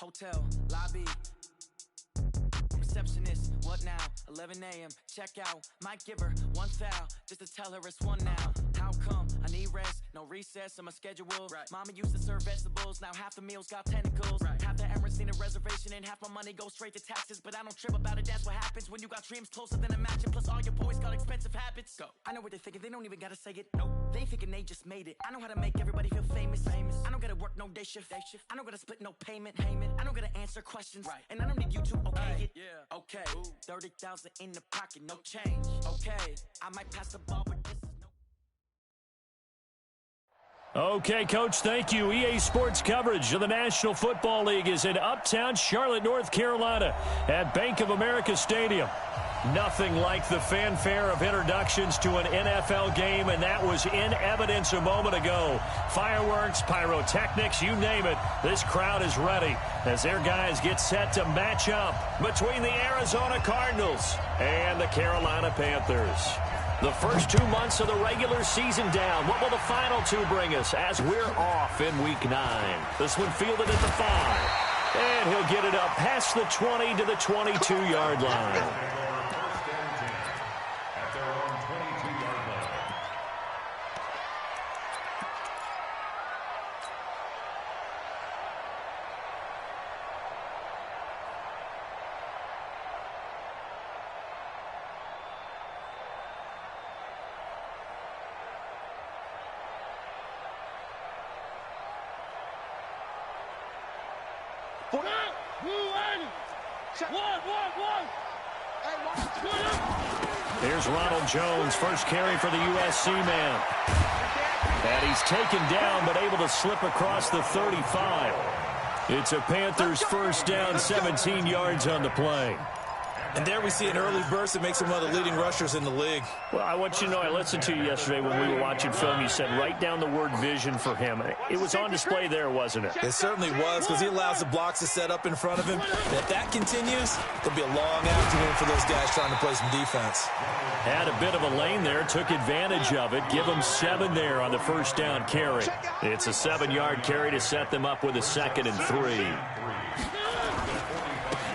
Hotel, lobby, receptionist, what now? 11 a.m., check out, might give her one foul, just to tell her it's one now. How come? I need rest, no recess in my schedule. Right. Mama used to serve vegetables, now half the meals got tentacles. Right. Half the Emirates need a reservation and half my money goes straight to taxes. But I don't trip about it, that's what happens when you got dreams closer than a mansion. Plus all your boys got expensive habits. Go. I know what they're thinking, they don't even gotta say it. Nope. They thinking they just made it. I know how to make everybody feel famous. I don't gotta work no day shift. I don't gotta split no payment. I don't gotta answer questions. Right. And I don't need you to okay it. Yeah. Okay. 30,000 in the pocket, no change. Okay. I might pass the ball, but this is no. Okay, Coach, thank you. EA Sports coverage of the National Football League is in uptown Charlotte, North Carolina at Bank of America Stadium. Nothing like the fanfare of introductions to an NFL game, and that was in evidence a moment ago. Fireworks, pyrotechnics, you name it. This crowd is ready as their guys get set to match up between the Arizona Cardinals and the Carolina Panthers. The first 2 months of the regular season down. What will the final two bring us as we're off in Week 9? This one fielded at the 5. And he'll get it up past the 20 to the 22-yard line. Here's Ronald Jones, first carry for the USC man. And he's taken down but able to slip across the 35. It's a Panthers first down, 17 yards on the play. And there we see an early burst that makes him one of the leading rushers in the league. Well, I want you to know, I listened to you yesterday when we were watching film. You said write down the word vision for him. It was on display there, wasn't it? It certainly was, because he allows the blocks to set up in front of him. And if that continues, it'll be a long afternoon for those guys trying to play some defense. Had a bit of a lane there, took advantage of it. Give him 7 there on the first down carry. It's a 7-yard carry to set them up with a 2nd and 3.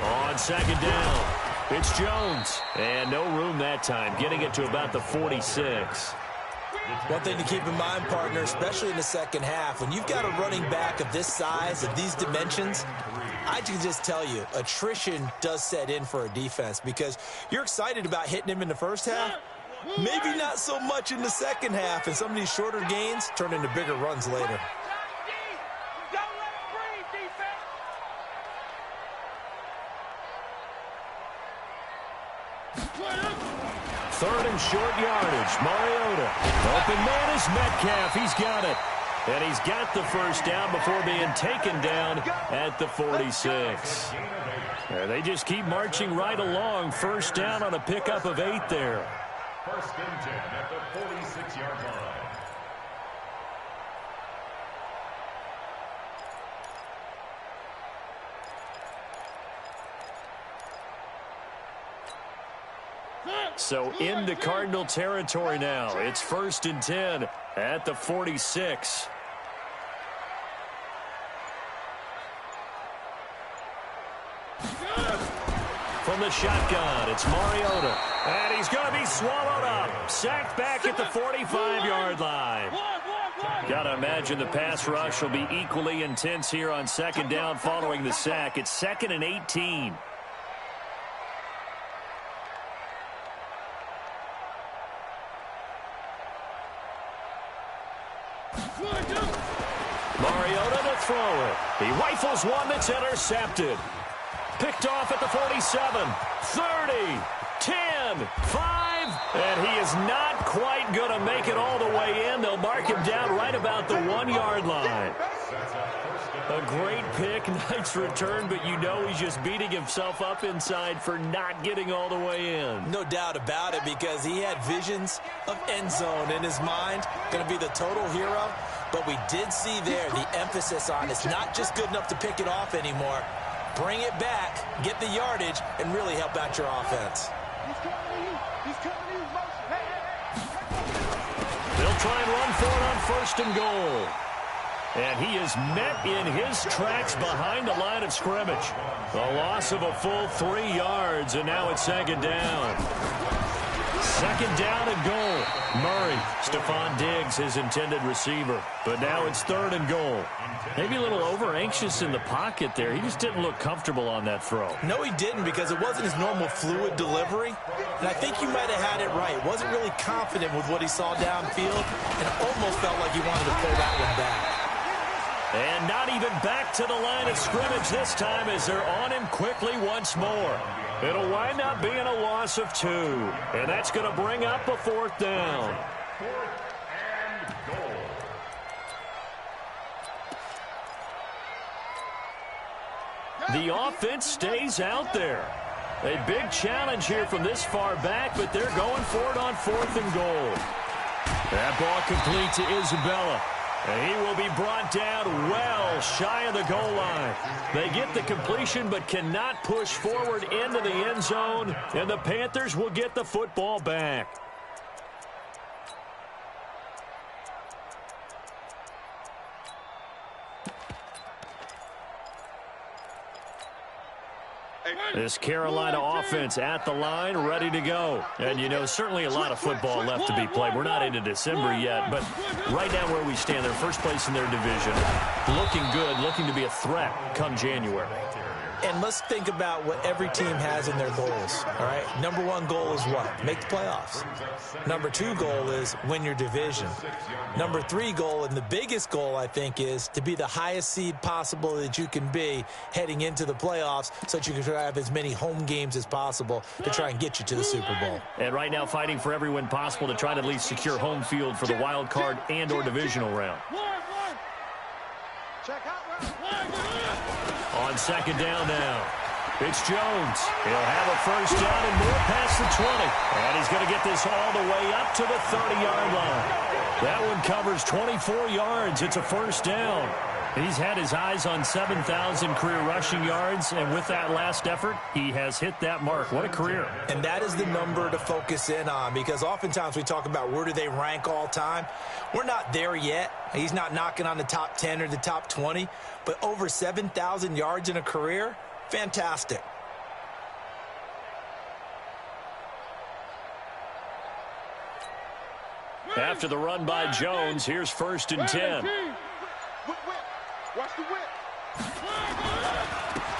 On second down, it's Jones. And no room that time, getting it to about the 46. One thing to keep in mind, partner, especially in the second half, when you've got a running back of this size, of these dimensions, I can just tell you, attrition does set in for a defense because you're excited about hitting him in the first half, maybe not so much in the second half, and some of these shorter gains turn into bigger runs later. Third and short yardage. Mariota. Open man is Metcalf. He's got it. And he's got the first down before being taken down at the 46. They just keep marching right along. First down on a pickup of 8 there. First and 10 at the 46-yard line. So into Cardinal territory now. It's first and 10 at the 46. From the shotgun, it's Mariota. And he's going to be swallowed up. Sacked back at the 45-yard line. Got to imagine the pass rush will be equally intense here on second down following the sack. It's 2nd and 18. Mariota to throw it. He rifles one that's intercepted. Picked off at the 47, 30, 10, 5, and he is not quite going to make it all the way in. They'll mark him down right about the 1-yard line. A great pick, nice return, but you know he's just beating himself up inside for not getting all the way in. No doubt about it, because he had visions of end zone in his mind. Going to be the total hero, but we did see there the emphasis on it's not just good enough to pick it off anymore. Bring it back, get the yardage, and really help out your offense. They'll try and run for it on first and goal. And he is met in his tracks behind the line of scrimmage. A loss of a full 3 yards, and now it's second down. Second down and goal. Murray, Stephon Diggs, his intended receiver. But now it's third and goal. Maybe a little over-anxious in the pocket there. He just didn't look comfortable on that throw. No, he didn't, because it wasn't his normal fluid delivery. And I think you might have had it right. Wasn't really confident with what he saw downfield, and almost felt like he wanted to pull that one back. And not even back to the line of scrimmage this time as they're on him quickly once more. It'll wind up being a loss of 2. And that's going to bring up a fourth down. Fourth and goal. The offense stays out there. A big challenge here from this far back, but they're going for it on fourth and goal. That ball complete to Isabella. And he will be brought down well shy of the goal line. They get the completion but cannot push forward into the end zone, and the Panthers will get the football back. This Carolina offense at the line, ready to go. And, you know, certainly a lot of football left to be played. We're not into December yet, but right now where we stand, they're first place in their division. Looking good, looking to be a threat come January. And let's think about what every team has in their goals, all right? Number 1 goal is what? Make the playoffs. Number 2 goal is win your division. Number 3 goal, and the biggest goal, I think, is to be the highest seed possible that you can be heading into the playoffs so that you can have as many home games as possible to try and get you to the Super Bowl. And right now fighting for every win possible to try to at least secure home field for the wild card and or divisional round. On second down now, it's Jones. He'll have a first down and more past the 20. And he's going to get this all the way up to the 30-yard line. That one covers 24 yards. It's a first down. He's had his eyes on 7,000 career rushing yards, and with that last effort, he has hit that mark. What a career. And that is the number to focus in on, because oftentimes we talk about where do they rank all time. We're not there yet. He's not knocking on the top 10 or the top 20, but over 7,000 yards in a career, fantastic. After the run by Jones, here's first and 10. Watch the whip.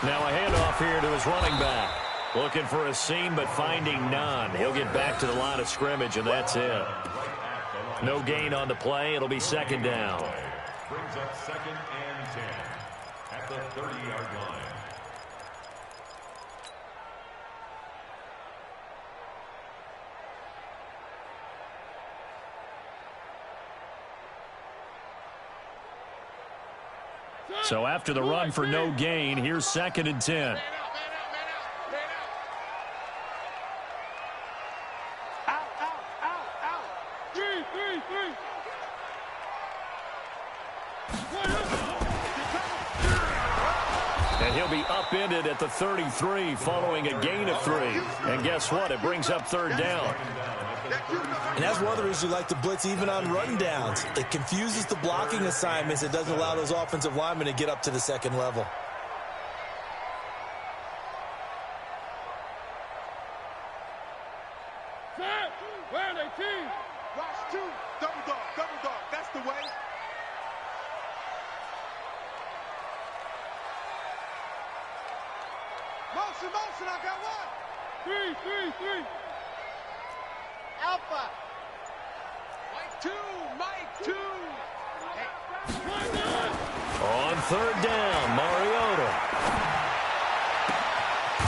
Now a handoff here to his running back. Looking for a seam, but finding none. He'll get back to the line of scrimmage, and that's it. No gain on the play. It'll be second down. Brings up second and 10 at the 30-yard line. So after the run for no gain, here's second and 10. And he'll be upended at the 33 following a gain of 3. And guess what? It brings up third down. And that's one of the reasons you like to blitz even on run downs. It confuses the blocking assignments. It doesn't allow those offensive linemen to get up to the second level. Watch 2. Double dog. That's the way. Motion, I got 1. 3. Alpha. Mike 2. On third down, Mariota.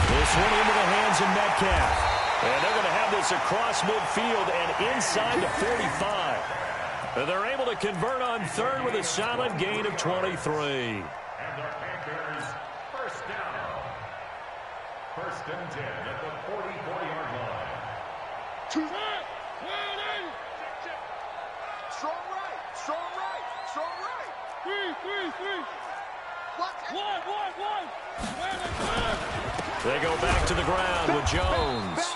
This one into the hands of Metcalf. And they're going to have this across midfield and inside the 45. And they're able to convert on third with a solid gain of 23. And the Panthers first down. First and 10 at the 44-yard line. 2. Strong right. 3. They go back to the ground with Jones.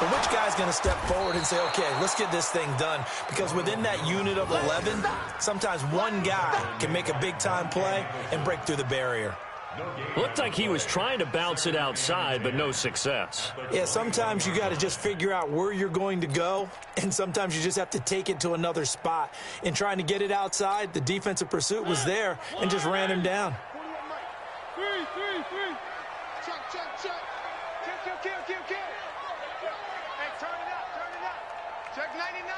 But which guy's going to step forward and say, okay, let's get this thing done? Because within that unit of 11, sometimes one guy can make a big-time play and break through the barrier. Looked like he was trying to bounce it outside, but no success. Yeah, sometimes you got to just figure out where you're going to go, and sometimes you just have to take it to another spot. In trying to get it outside, the defensive pursuit was there and just ran him down. Three. Check. Kill. Hey, turn it up. Check 99.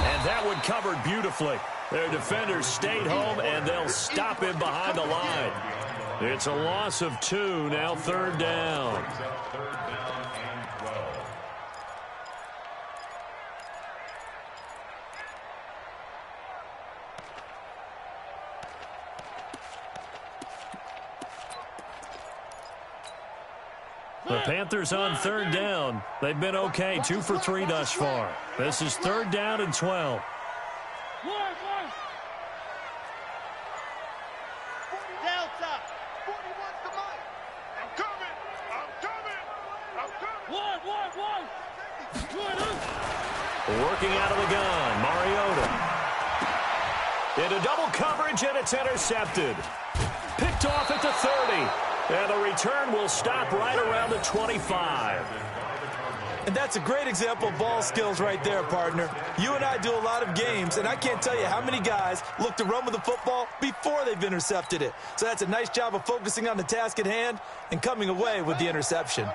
And that one covered beautifully. Their defenders stayed home, and they'll stop him behind the line. It's a loss of 2, now 3rd down. The Panthers on 3rd down. They've been okay, 2 for 3 thus far. This is 3rd down and 12. Delta. 41's the mic. I'm coming. Working out of the gun, Mariota. Into double coverage, and it's intercepted. Picked off at the 30. And the return will stop right around the 25. And that's a great example of ball skills right there, partner. You and I do a lot of games, and I can't tell you how many guys look to run with the football before they've intercepted it. So that's a nice job of focusing on the task at hand and coming away with the interception.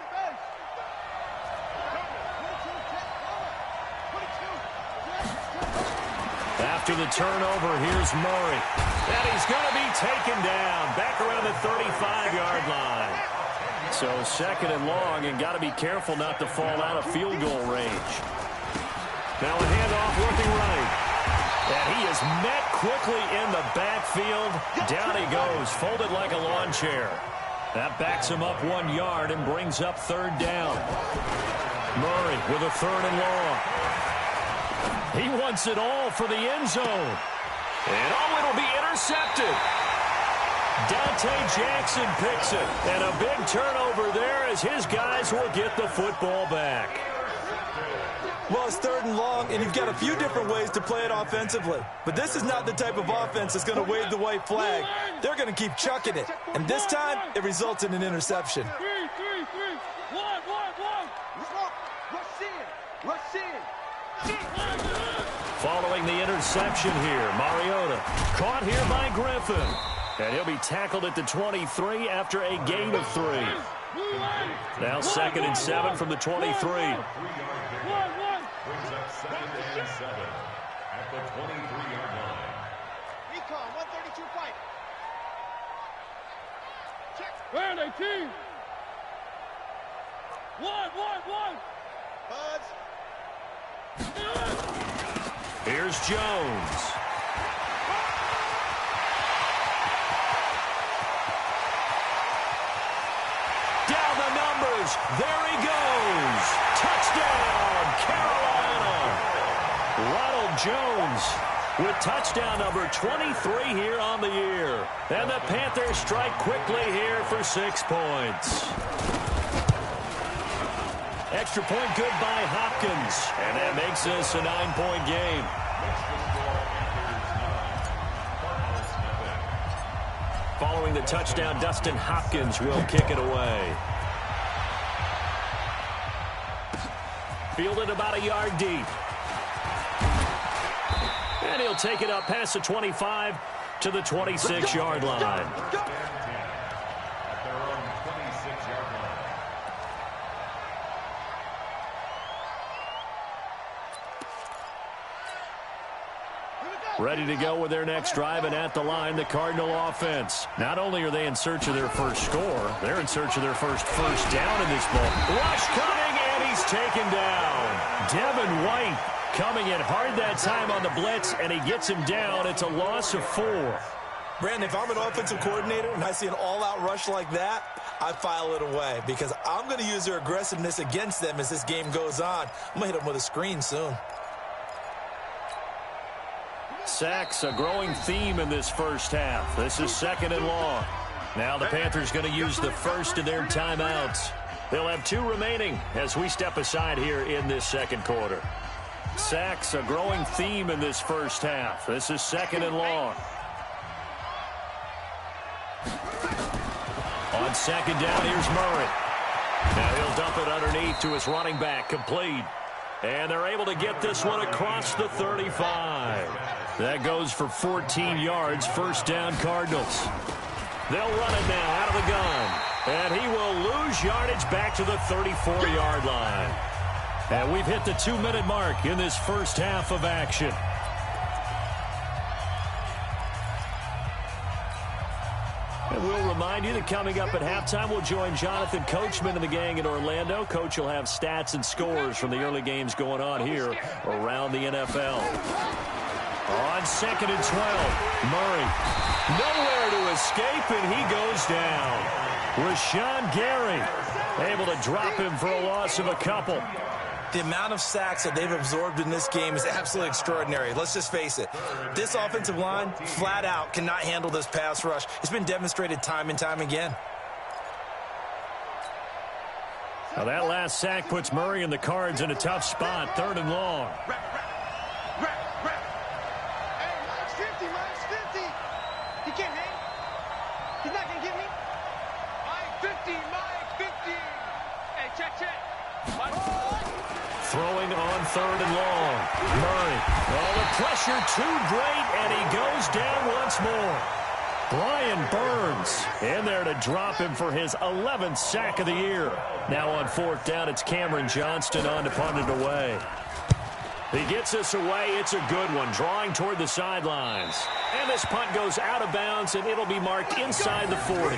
After the turnover, here's Murray. And he's going to be taken down back around the 35-yard line. So 2nd and long, and got to be careful not to fall out of field goal range. Now a handoff looking right. And he is met quickly in the backfield. Down he goes, folded like a lawn chair. That backs him up 1 yard and brings up 3rd down. Murray with a 3rd and long. He wants it all for the end zone. And it'll be intercepted. Dante Jackson picks it. And a big turnover there as his guys will get the football back. Well, it's 3rd and long, and you've got a few different ways to play it offensively. But this is not the type of offense that's going to wave the white flag. They're going to keep chucking it. And this time, it results in an interception. 3. 1. Rush in. Following the interception here, Mariota caught here by Griffin. And he'll be tackled at the 23 after a gain of 3. Now 2nd and 7 from the 23. Brings up 2nd and 7 at the 23-yard line. Recon, 132 fight. Check. Where are they, team? 1. Buzz. Here's Jones. Down the numbers. There he goes. Touchdown, Carolina. Ronald Jones with touchdown number 23 here on the year. And the Panthers strike quickly here for 6 points. Extra point good by Hopkins. And that makes this a 9-point game. Following the touchdown, Dustin Hopkins will kick it away. Fielded about a yard deep. And he'll take it up past the 25 to the 26-yard line. Ready to go with their next drive, and at the line, the Cardinal offense. Not only are they in search of their first score, they're in search of their first down in this ball. Rush coming, and he's taken down. Devin White coming in hard that time on the blitz, and he gets him down. It's a loss of 4. Brandon, if I'm an offensive coordinator and I see an all-out rush like that, I file it away because I'm going to use their aggressiveness against them as this game goes on. I'm going to hit them with a screen soon. Sacks, a growing theme in this first half. This is 2nd and long. Now the Panthers going to use the first of their timeouts. They'll have 2 remaining as we step aside here in this second quarter. Sacks, a growing theme in this first half. This is 2nd and long. On 2nd down, here's Murray. Now he'll dump it underneath to his running back, complete. And they're able to get this one across the 35. That goes for 14 yards, 1st down Cardinals. They'll run it now out of the gun. And he will lose yardage back to the 34-yard line. And we've hit the 2-minute mark in this first half of action. And we'll remind you that coming up at halftime, we'll join Jonathan Coachman and the gang in Orlando. Coach will have stats and scores from the early games going on here around the NFL. On 2nd and 12, Murray. Nowhere to escape, and he goes down. Rashawn Gary able to drop him for a loss of a couple. The amount of sacks that they've absorbed in this game is absolutely extraordinary. Let's just face it. This offensive line, flat out, cannot handle this pass rush. It's been demonstrated time and time again. Now that last sack puts Murray and the Cards in a tough spot, 3rd and long. Hey, Mike's 50. He can't hang. He's not going to get me. Mike 50. Hey, check. Throwing on 3rd and long. Murray. Oh, the pressure too great, and he goes down once more. Brian Burns in there to drop him for his 11th sack of the year. Now on 4th down, it's Cameron Johnston on to punt it away. He gets this away. It's a good one, drawing toward the sidelines. And this punt goes out of bounds, and it'll be marked inside the 40.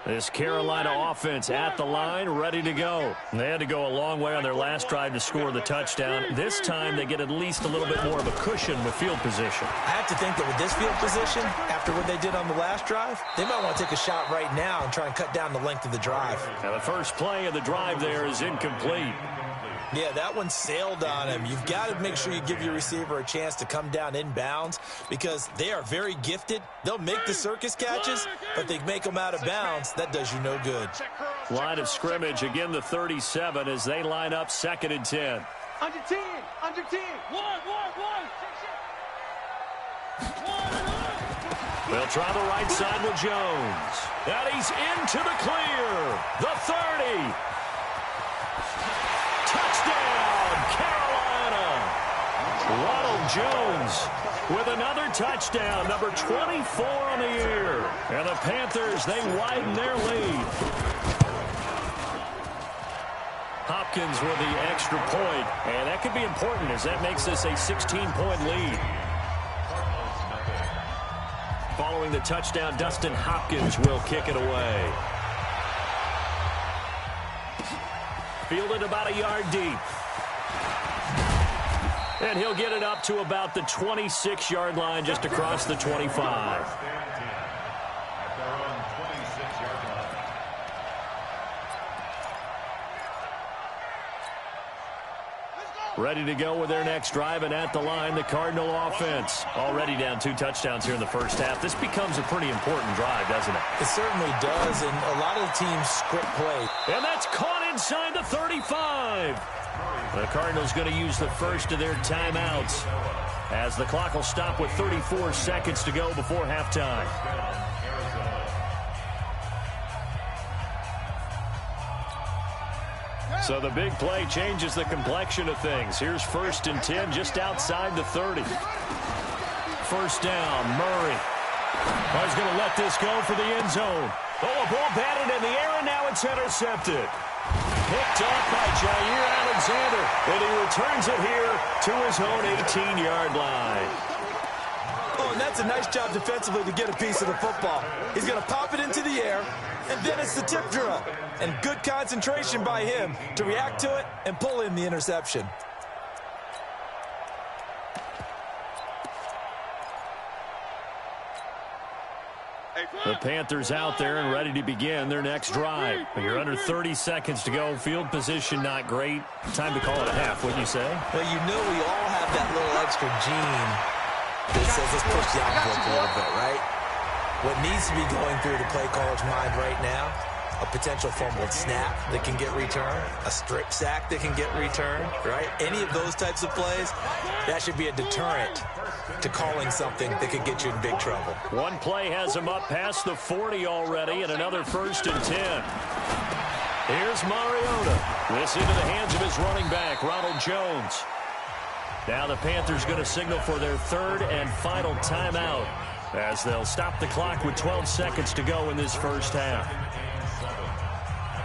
This Carolina offense at the line, ready to go. They had to go a long way on their last drive to score the touchdown. This time they get at least a little bit more of a cushion with field position. I have to think that with this field position, after what they did on the last drive, they might want to take a shot right now and try and cut down the length of the drive. Now the first play of the drive there is incomplete. Yeah, that one sailed on him. You've got to make sure you give your receiver a chance to come down inbounds because they are very gifted. They'll make the circus catches, but they make them out of bounds. That does you no good. Line of scrimmage, again the 37 as they line up 2nd and 10. Under 10. One. They'll try the right side with Jones. And he's into the clear. The 30. Touchdown, Carolina! Ronald Jones with another touchdown, number 24 on the year. And the Panthers, they widen their lead. Hopkins with the extra point, and that could be important as that makes this a 16-point lead. Following the touchdown, Dustin Hopkins will kick it away. Fielded about a yard deep. And he'll get it up to about the 26-yard line just across the 25. Ready to go with their next drive, and at the line, the Cardinal offense. Already down 2 touchdowns here in the first half. This becomes a pretty important drive, doesn't it? It certainly does, and a lot of the teams script play. And that's caught inside the 35. The Cardinals going to use the first of their timeouts as the clock will stop with 34 seconds to go before halftime. So the big play changes the complexion of things. Here's 1st and 10 just outside the 30. 1st down, Murray. Oh, he's going to let this go for the end zone. Oh, a ball batted in the air, and now it's intercepted. Picked off by Jair Alexander, and he returns it here to his own 18-yard line. Oh, and that's a nice job defensively to get a piece of the football. He's going to pop it into the air, and then it's the tip drill. And good concentration by him to react to it and pull in the interception. The Panthers out there and ready to begin their next drive. You're under 30 seconds to go. Field position not great. Time to call it a half, wouldn't you say? Well, you know we all have that little extra gene that says let's push the envelope a little bit, right? What needs to be going through the play caller's mind right now, a potential fumbled snap that can get returned, a strip sack that can get returned, right? Any of those types of plays, that should be a deterrent to calling something that could get you in big trouble. One play has him up past the 40 already, and another 1st and 10. Here's Mariota. This into the hands of his running back, Ronald Jones. Now the Panthers going to signal for their 3rd and final timeout as they'll stop the clock with 12 seconds to go in this first half.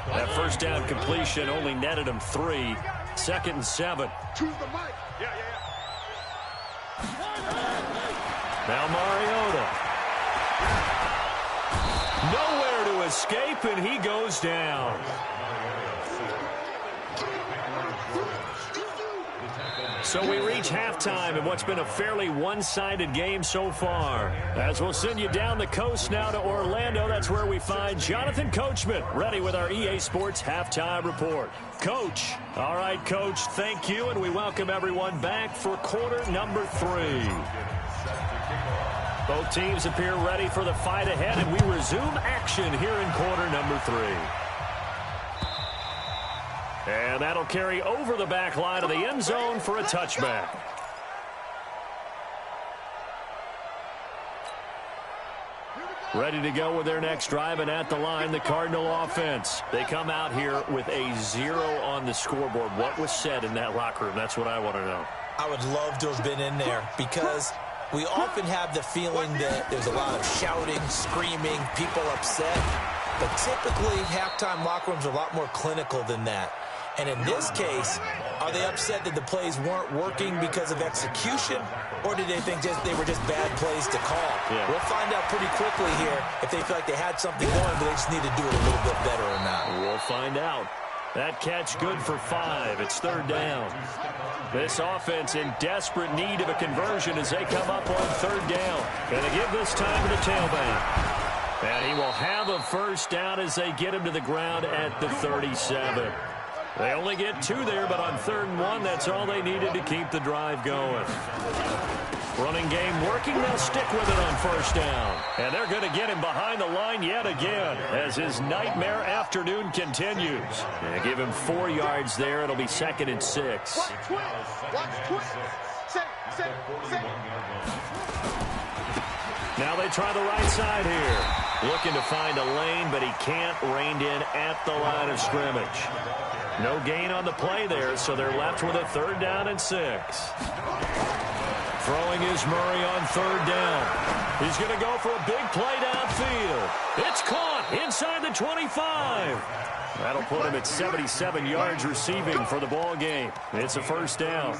That first down completion only netted him 3. 2nd and 7. Now Mariota. Nowhere to escape, and he goes down. So we reach halftime in what's been a fairly one-sided game so far. As we'll send you down the coast now to Orlando, that's where we find Jonathan Coachman, ready with our EA Sports Halftime Report. Coach. All right, Coach, thank you, and we welcome everyone back for quarter number 3. Both teams appear ready for the fight ahead, and we resume action here in quarter number 3. And that'll carry over the back line of the end zone for a touchback. Ready to go with their next drive, and at the line, the Cardinal offense. They come out here with a 0 on the scoreboard. What was said in that locker room? That's what I want to know. I would love to have been in there because we often have the feeling that there's a lot of shouting, screaming, people upset. But typically, halftime locker rooms are a lot more clinical than that. And in this case, are they upset that the plays weren't working because of execution, or did they think they were just bad plays to call? Yeah. We'll find out pretty quickly here if they feel like they had something going, but they just need to do it a little bit better or not. We'll find out. That catch good for 5. It's 3rd down. This offense in desperate need of a conversion as they come up on 3rd down. Going to give this time to the tailback. And he will have a 1st down as they get him to the ground at the 37. They only get 2 there, but on 3rd and 1, that's all they needed to keep the drive going. Running game working. They'll stick with it on 1st down. And they're going to get him behind the line yet again as his nightmare afternoon continues. They give him 4 yards there. It'll be 2nd and 6. Watch twist. Now they try the right side here. Looking to find a lane, but he can't. Reined in at the line of scrimmage. No gain on the play there, so they're left with a 3rd down and 6. Throwing is Murray on 3rd down. He's going to go for a big play downfield. It's caught inside the 25. That'll put him at 77 yards receiving for the ball game. It's a 1st down.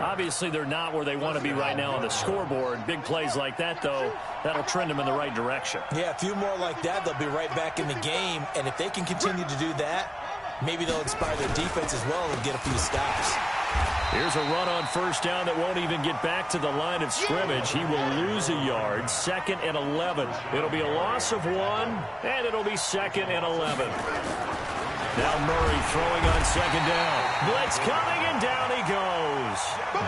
Obviously, they're not where they want to be right now on the scoreboard. Big plays like that, though, that'll trend them in the right direction. Yeah, a few more like that, they'll be right back in the game. And if they can continue to do that, maybe they'll inspire their defense as well and get a few stops. Here's a run on 1st down that won't even get back to the line of scrimmage. He will lose a yard. 2nd and 11. It'll be a loss of 1, and it'll be 2nd and 11. Now Murray throwing on 2nd down. Blitz coming, and down he goes.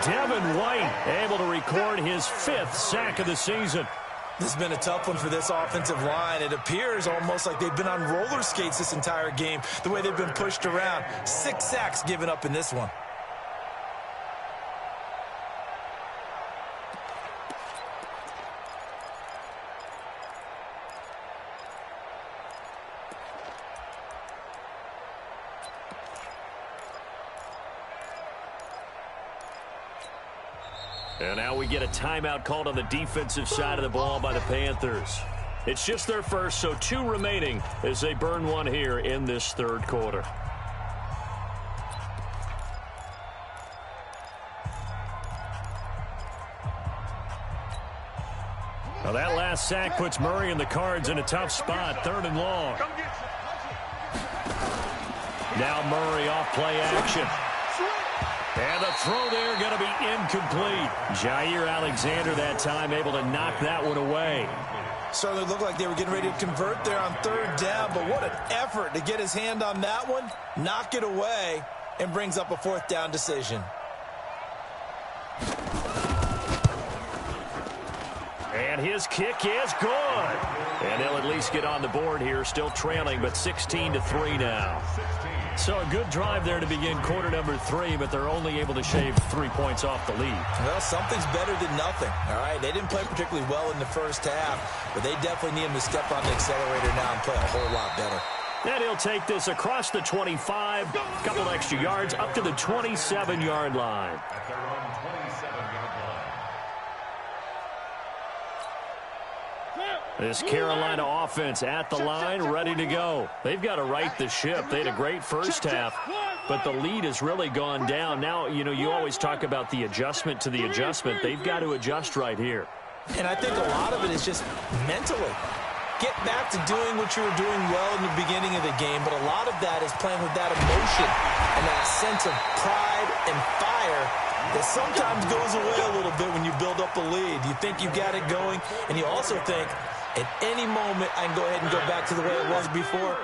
Devin White able to record his 5th sack of the season. This has been a tough one for this offensive line. It appears almost like they've been on roller skates this entire game, the way they've been pushed around. 6 sacks given up in this one. And now we get a timeout called on the defensive side of the ball by the Panthers. It's just their first, so 2 remaining as they burn 1 here in this 3rd quarter. Now that last sack puts Murray and the Cards in a tough spot, 3rd and long. Now Murray off play action. And the throw there going to be incomplete. Jair Alexander that time able to knock that one away. Certainly looked like they were getting ready to convert there on third down, but what an effort to get his hand on that one, knock it away, and brings up a fourth down decision. And his kick is good. And he'll at least get on the board here, still trailing, but 16-3 now. So a good drive there to begin quarter number 3, but they're only able to shave 3 points off the lead. Well, something's better than nothing, all right? They didn't play particularly well in the first half, but they definitely need him to step on the accelerator now and play a whole lot better. And he'll take this across the 25, a couple extra yards, up to the 27-yard line. At their own 27-yard line. This Carolina offense at the line, ready to go. They've got to right the ship. They had a great first half, but the lead has really gone down. Now, you know, you always talk about the adjustment to the adjustment. They've got to adjust right here. And I think a lot of it is just mentally. Get back to doing what you were doing well in the beginning of the game, but a lot of that is playing with that emotion and that sense of pride and fire that sometimes goes away a little bit when you build up a lead. You think you got it going, and you also think, at any moment, I can go ahead and go back to the way it was before.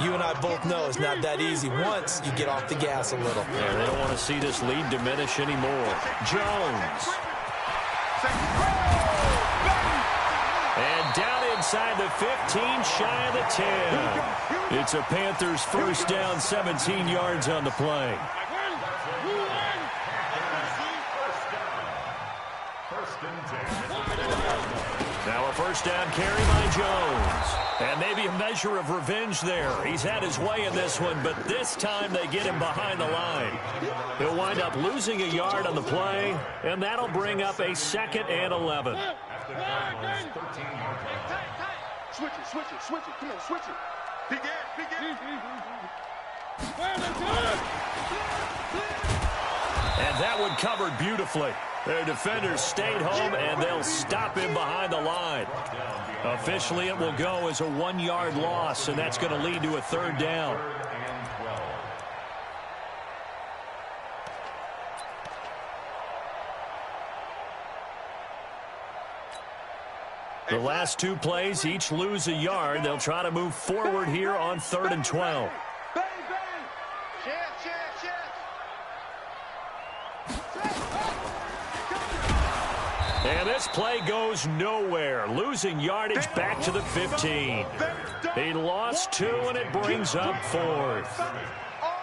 You and I both know it's not that easy once you get off the gas a little. Yeah, they don't want to see this lead diminish anymore. Jones. And down inside the 15, shy of the 10. It's a Panthers first down, 17 yards on the play. Now a first down carry by Jones. And maybe a measure of revenge there. He's had his way in this one, but this time they get him behind the line. He'll wind up losing a yard on the play, and that'll bring up a 2nd and 11. Switch it. Come on, switch it. Big air. And that one covered beautifully. Their defenders stayed home, and they'll stop him behind the line. Officially, it will go as a 1-yard loss, and that's going to lead to a 3rd down. The last 2 plays, each lose a yard. They'll try to move forward here on 3rd and 12. Bang. Chance. And this play goes nowhere. Losing yardage back to the 15. He lost 2, and it brings up 4th.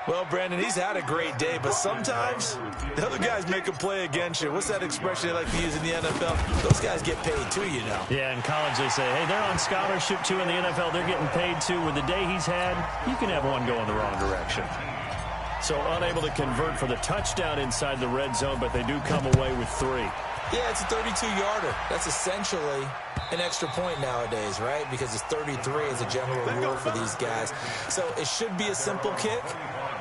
Well, Brandon, he's had a great day, but sometimes the other guys make a play against you. What's that expression they like to use in the NFL? Those guys get paid too, you know. Yeah, in college they say, hey, they're on scholarship too. In the NFL, they're getting paid too. With the day he's had, you can have one go in the wrong direction. So unable to convert for the touchdown inside the red zone, but they do come away with 3. Yeah, it's a 32-yarder. That's essentially an extra point nowadays, right? Because it's 33 as a general rule for these guys. So it should be a simple kick.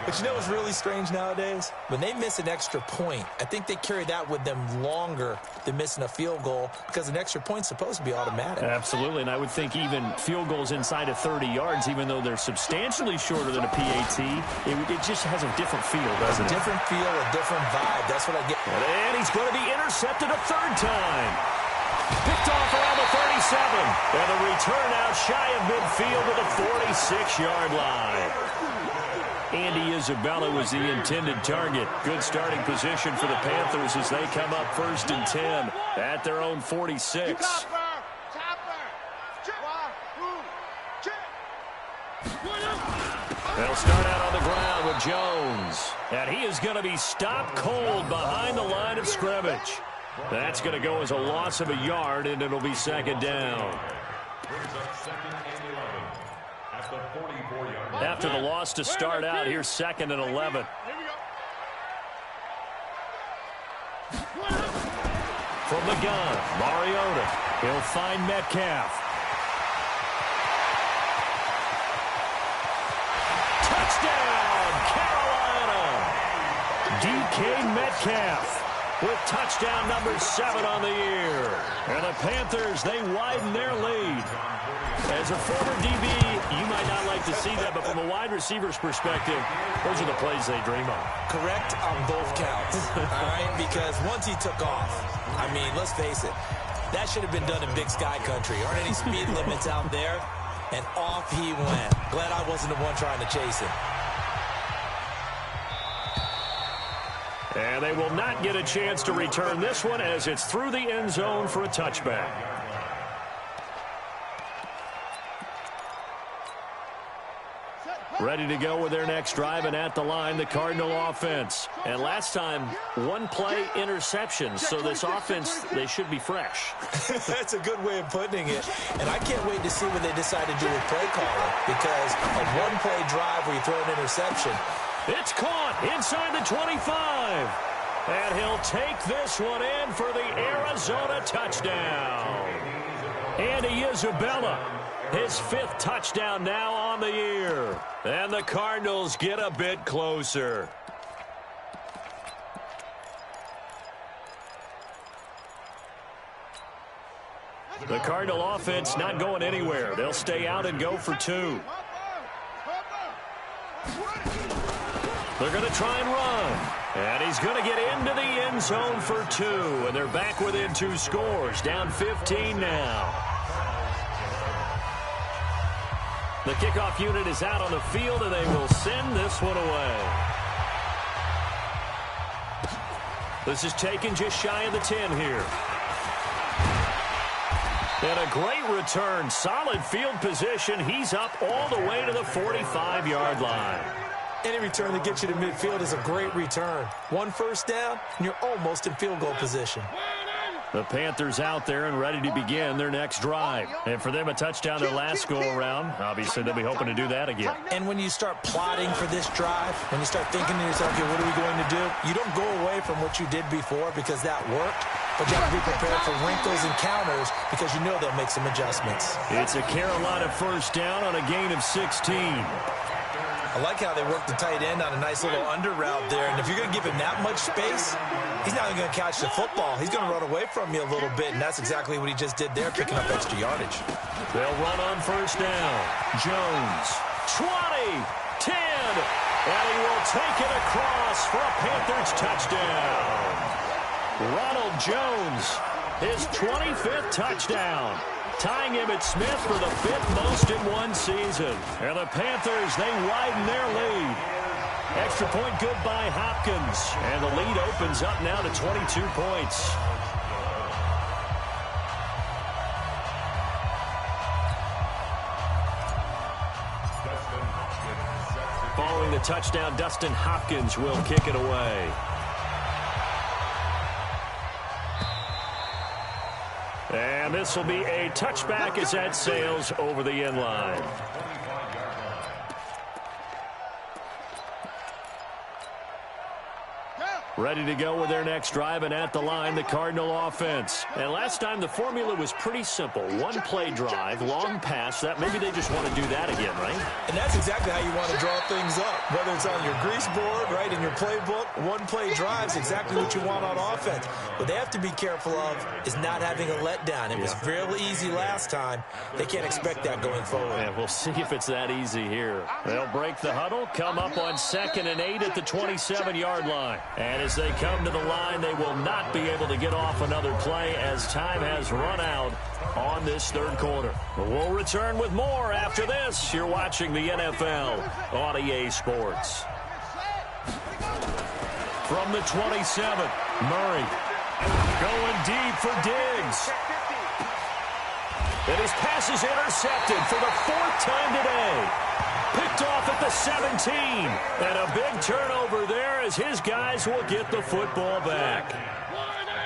But you know what's really strange nowadays? When they miss an extra point, I think they carry that with them longer than missing a field goal because an extra point's supposed to be automatic. Absolutely, and I would think even field goals inside of 30 yards, even though they're substantially shorter than a PAT, it just has a different feel, doesn't it? A different feel, a different vibe. That's what I get. And he's going to be intercepted a 3rd time. Picked off around the 37. And a return out shy of midfield to the 46-yard line. Andy Isabella was the intended target. Good starting position for the Panthers as they come up 1st and 10 at their own 46. They'll start out on the ground with Jones. And he is going to be stopped cold behind the line of scrimmage. That's going to go as a loss of a yard, and it'll be 2nd down. After the loss to start out, here's 2nd and 11. From the gun, Mariota. He'll find Metcalf. Touchdown, Carolina! DK Metcalf with touchdown number 7 on the year. And the Panthers, they widen their lead. As a former DB, you might not like to see that, but from a wide receiver's perspective, those are the plays they dream of. Correct on both counts, all right? Because once he took off, I mean, let's face it, That should have been done in Big Sky Country. Aren't any speed limits out there? And off he went. Glad I wasn't the one trying to chase him. And they will not get a chance to return this one as it's through the end zone for a touchback. Ready to go with their next drive, and at the line, the Cardinal offense. And last time, one-play interception, so this offense, they should be fresh. That's a good way of putting it. And I can't wait to see what they decide to do with play calling, because a one-play drive where you throw an interception. It's caught inside the 25. And he'll take this one in for the Arizona touchdown. Andy Isabella, his 5th touchdown now on the year. And the Cardinals get a bit closer. The Cardinal offense not going anywhere. They'll stay out and go for 2. They're going to try and run. And he's going to get into the end zone for 2. And they're back within 2 scores. Down 15 now. The kickoff unit is out on the field, and they will send this one away. This is taken just shy of the 10 here. And a great return. Solid field position. He's up all the way to the 45-yard line. Any return that gets you to midfield is a great return. 1 first down, and you're almost in field goal position. The Panthers out there and ready to begin their next drive. And for them, a touchdown their last go-around. Obviously, they'll be hoping to do that again. And when you start plotting for this drive, when you start thinking to yourself, okay, what are we going to do? You don't go away from what you did before because that worked. But you have to be prepared for wrinkles and counters because you know they'll make some adjustments. It's a Carolina first down on a gain of 16. I like how they work the tight end on a nice little under route there. And if you're going to give him that much space, he's not even going to catch the football. He's going to run away from you a little bit, and that's exactly what he just did there, picking up extra yardage. They'll run on first down. Jones, 20, 10, and he will take it across for a Panthers touchdown. Ronald Jones, his 25th touchdown. Tying him at Smith for the 5th most in one season. And the Panthers, they widen their lead. Extra point good by Hopkins. And the lead opens up now to 22 points. Following the touchdown, Dustin Hopkins will kick it away. And this will be a touchback as that sails over the end line. Ready to go with their next drive, and at the line, the Cardinal offense. And last time, the formula was pretty simple. One-play drive, long pass. That maybe they just want to do that again, right? And that's exactly how you want to draw things up. Whether it's on your grease board, right, in your playbook, one-play drive's exactly what you want on offense. What they have to be careful of is not having a letdown. It was real easy last time. They can't expect that going forward. And we'll see if it's that easy here. They'll break the huddle, come up on 2nd and 8 at the 27-yard line. And as they come to the line, they will not be able to get off another play as time has run out on this 3rd quarter. We'll return with more after this. You're watching the NFL on EA Sports. From the 27, Murray going deep for Diggs. And his pass is intercepted for the 4th time today. Picked off at the 17. And a big turnover there as his guys will get the football back.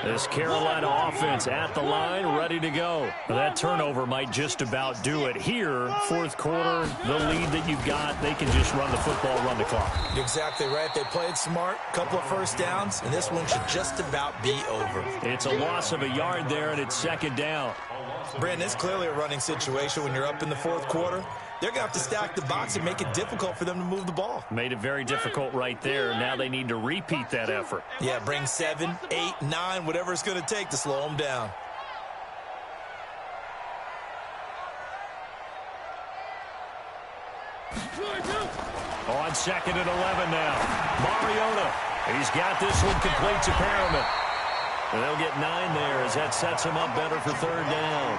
This Carolina offense at the line, ready to go. That turnover might just about do it. Here, 4th quarter, the lead that you've got, they can just run the football, run the clock. You're exactly right. They played smart, couple of first downs, and this one should just about be over. It's a loss of a yard there, and it's 2nd down. Brandon, it's clearly a running situation when you're up in the 4th quarter. They're going to have to stack the box and make it difficult for them to move the ball. Made it very difficult right there. Now they need to repeat that effort. Yeah, bring 7, 8, 9, whatever it's going to take to slow them down. On 2nd and 11 now. Mariota. He's got this one complete to Perriman. And they'll get 9 there as that sets them up better for third down.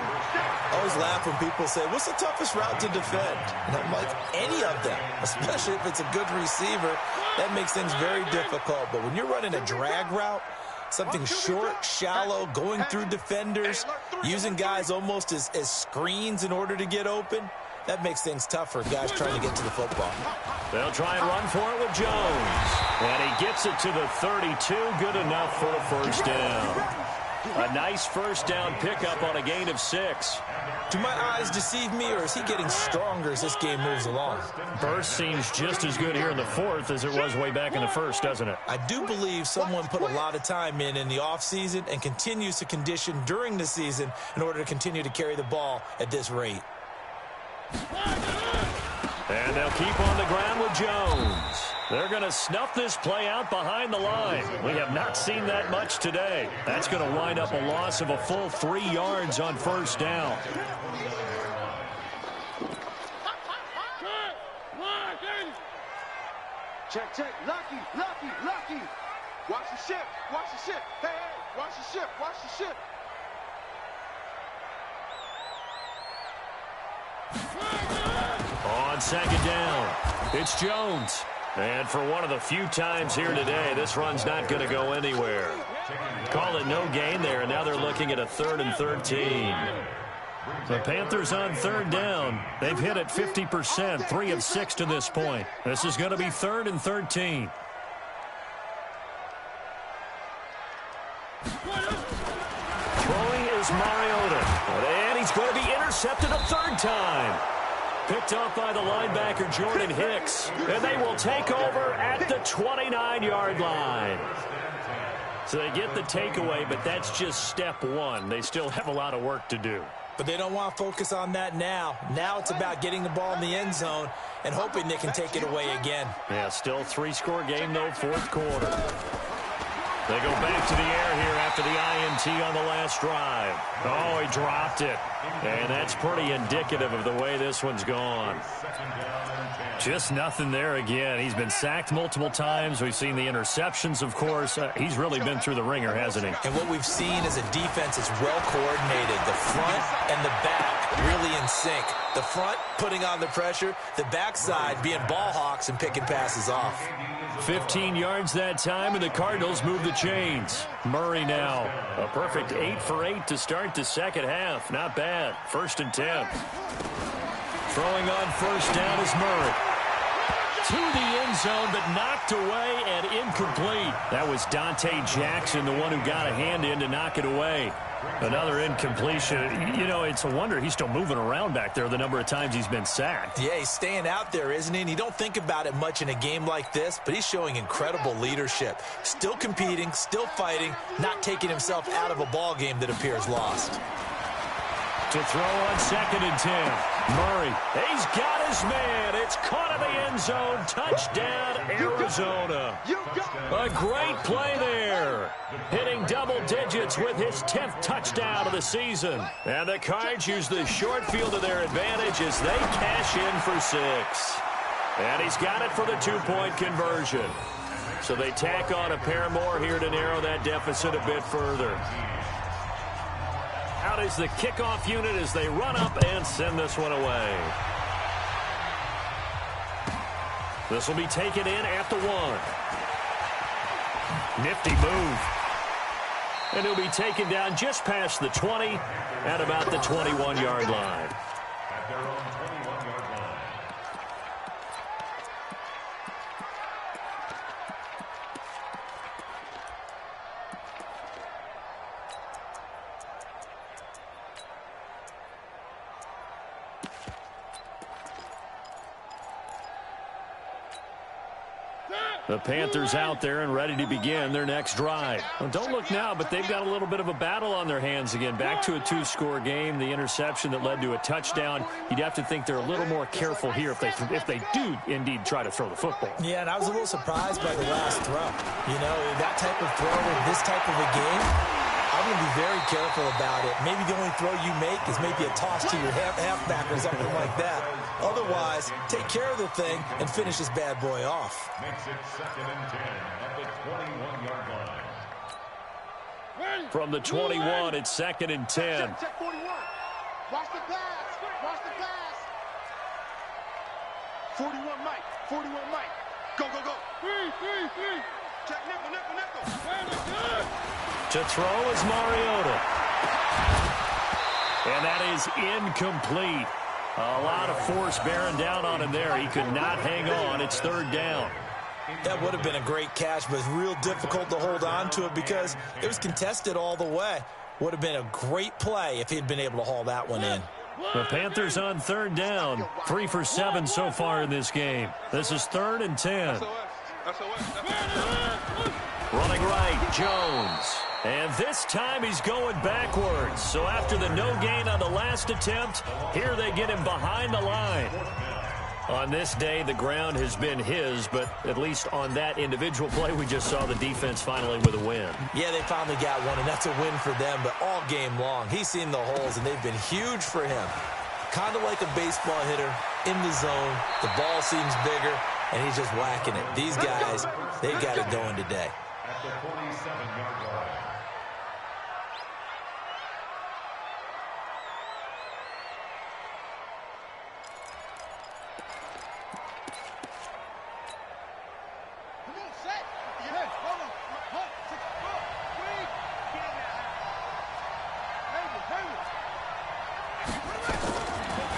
I always laugh when people say, what's the toughest route to defend? And I'm like, any of them, especially if it's a good receiver. That makes things very difficult. But when you're running a drag route, something short, shallow, going through defenders, using guys almost as screens in order to get open, that makes things tough for guys trying to get to the football. They'll try and run for it with Jones. And he gets it to the 32. Good enough for a first down. A nice first down pickup on a gain of 6. Do my eyes deceive me, or is he getting stronger as this game moves along? Burst seems just as good here in the fourth as it was way back in the first, doesn't it? I do believe someone put a lot of time in the offseason and continues to condition during the season in order to continue to carry the ball at this rate. And they'll keep on the ground with Jones. They're going to snuff this play out behind the line. We have not seen that much today. That's going to wind up a loss of a full 3 yards on first down. Check, check. Lucky, lucky, lucky. Watch the ship. Watch the ship. Hey, hey. Watch the ship. Watch the ship. On second down, it's Jones. And for one of the few times here today, this run's not going to go anywhere. Call it no gain there, and now they're looking at a 3rd and 13. The Panthers on third down. They've hit it 50%, 3 of 6 to this point. This is going to be 3rd and 13. Throwing is Mariota. And he's going to be intercepted a 3rd time. Picked off by the linebacker, Jordan Hicks. And they will take over at the 29-yard line. So they get the takeaway, but that's just step 1. They still have a lot of work to do. But they don't want to focus on that now. Now it's about getting the ball in the end zone and hoping they can take it away again. Yeah, still 3-score game, though, 4th quarter. They go back to the air here after the INT on the last drive. Oh, he dropped it. And that's pretty indicative of the way this one's gone. Just nothing there again. He's been sacked multiple times. We've seen the interceptions, of course. He's really been through the ringer, hasn't he? And what we've seen is a defense that's well coordinated. The front and the back really in sync. The front putting on the pressure. The backside being ball hawks and picking passes off. 15 yards that time, and the Cardinals move the chains. Murray now. A perfect 8 for 8 to start the second half. Not bad. 1st and 10. Throwing on first down is Murray. To the end zone, but knocked away and incomplete. That was Dante Jackson, the one who got a hand in to knock it away. Another incompletion. You know, it's a wonder he's still moving around back there the number of times he's been sacked. Yeah, he's staying out there, isn't he? And you don't think about it much in a game like this, but he's showing incredible leadership. Still competing, still fighting, not taking himself out of a ball game that appears lost. To throw on 2nd and 10. Murray, he's got his man. It's caught in the end zone. Touchdown, Arizona. A great play there. Hitting double digits with his 10th touchdown of the season. And the Cards use the short field to their advantage as they cash in for 6. And he's got it for the 2-point conversion. So they tack on a pair more here to narrow that deficit a bit further. Out is the kickoff unit as they run up and send this one away. This will be taken in at the 1. Nifty move. And he'll be taken down just past the 20 at about the 21-yard line. At their own 21-yard line. The Panthers out there and ready to begin their next drive. Well, don't look now, but they've got a little bit of a battle on their hands again. Back to a 2-score game. The interception that led to a touchdown. You'd have to think they're a little more careful here if they do indeed try to throw the football. Yeah, and I was a little surprised by the last throw. You know, that type of throw in this type of a game, I'm going to be very careful about it. Maybe the only throw you make is maybe a toss to your halfback or something like that. Otherwise, take care of the thing and finish this bad boy off. Makes it 2nd and 10 at the 21-yard line. From the 21, it's 2nd and 10. Check 41. Watch the pass. Watch the pass. 41 Mike. 41 Mike. Go, go, go. 3. Check nickel. To throw is Mariota. And that is incomplete. A lot of force bearing down on him there. He could not hang on. It's 3rd down. That would have been a great catch, but it's real difficult to hold on to it because it was contested all the way. Would have been a great play if he'd been able to haul that one in. The Panthers on 3rd down. 3 for 7 so far in this game. This is 3rd and 10. Running right, Jones. And this time he's going backwards. So after the no gain on the last attempt, here they get him behind the line. On this day, the ground has been his, but at least on that individual play, we just saw the defense finally with a win. Yeah, they finally got one, and that's a win for them, but all game long, he's seen the holes, and they've been huge for him. Kind of like a baseball hitter in the zone. The ball seems bigger, and he's just whacking it. These guys, they've got it going today. At the 47-yard line.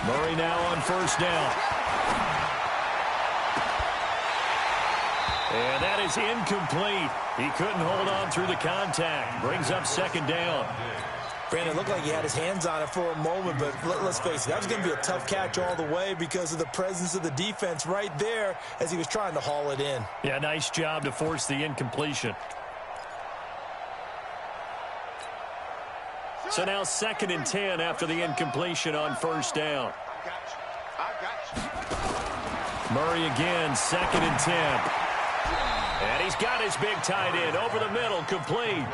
Murray now on 1st down. And that is incomplete. He couldn't hold on through the contact. Brings up 2nd down. Brandon, it looked like he had his hands on it for a moment, but let's face it, that was going to be a tough catch all the way because of the presence of the defense right there as he was trying to haul it in. Yeah, nice job to force the incompletion. So now 2nd and 10 after the incompletion on 1st down. Murray again, 2nd and 10. And he's got his big tight end over the middle, complete.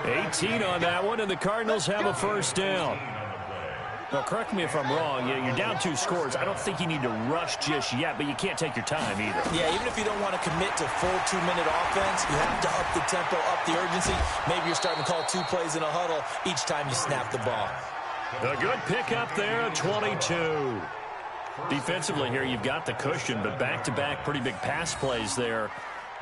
18 on that one, and the Cardinals have a 1st down. Well, correct me if I'm wrong. You're down 2 scores. I don't think you need to rush just yet, but you can't take your time either. Yeah, even if you don't want to commit to full 2-minute offense, you have to up the tempo, up the urgency. Maybe you're starting to call 2 plays in a huddle each time you snap the ball. A good pickup there at 22. Defensively here, you've got the cushion, but back-to-back pretty big pass plays there.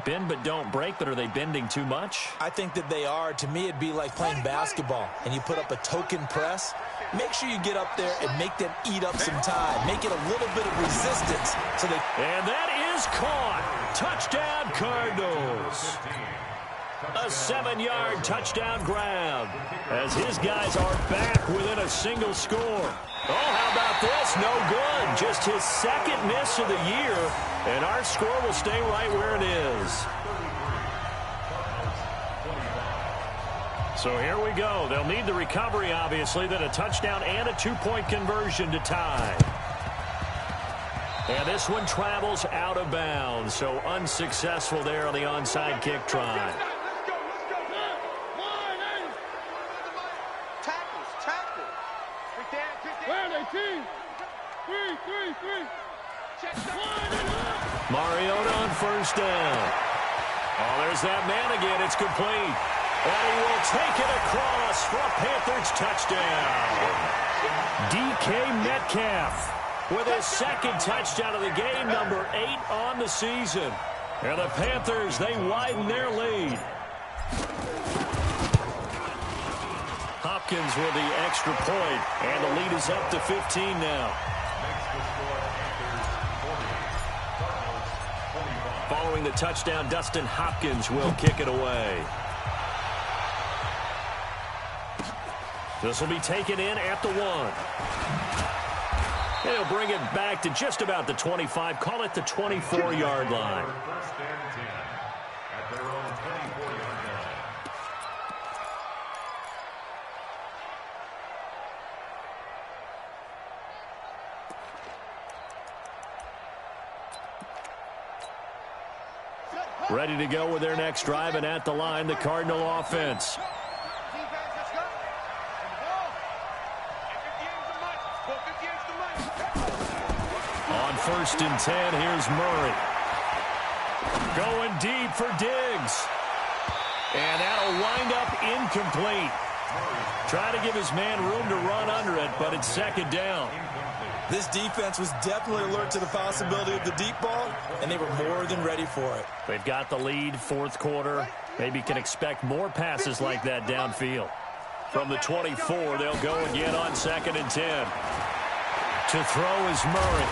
Bend but don't break, but are they bending too much? I think that they are. To me, it'd be like playing basketball, and you put up a token press. Make sure you get up there and make them eat up some time. Make it a little bit of resistance. And that is caught. Touchdown, Cardinals. A 7-yard touchdown grab as his guys are back within a single score. Oh, how about this? No good. Just his 2nd miss of the year, and our score will stay right where it is. So here we go. They'll need the recovery, obviously, then a touchdown and a 2-point conversion to tie. And this one travels out of bounds, so unsuccessful there on the onside kick try. Mariota on 1st down. Oh, there's that man again. It's complete. And he will take it across for a Panthers touchdown. DK Metcalf with his 2nd touchdown of the game, number 8 on the season. And the Panthers, they widen their lead. Hopkins with the extra point, and the lead is up to 15 now. Following the touchdown, Dustin Hopkins will kick it away. This will be taken in at the 1. They'll bring it back to just about the 25. Call it the 24-yard line. First and 10 at their own 24-yard line. Ready to go with their next drive, and at the line, the Cardinal offense. On 1st and 10, here's Murray. Going deep for Diggs. And that'll wind up incomplete. Trying to give his man room to run under it, but it's second down. This defense was definitely alert to the possibility of the deep ball, and they were more than ready for it. They've got the lead, fourth quarter. Maybe can expect more passes like that downfield. From the 24, they'll go again on 2nd and 10. To throw is Murray.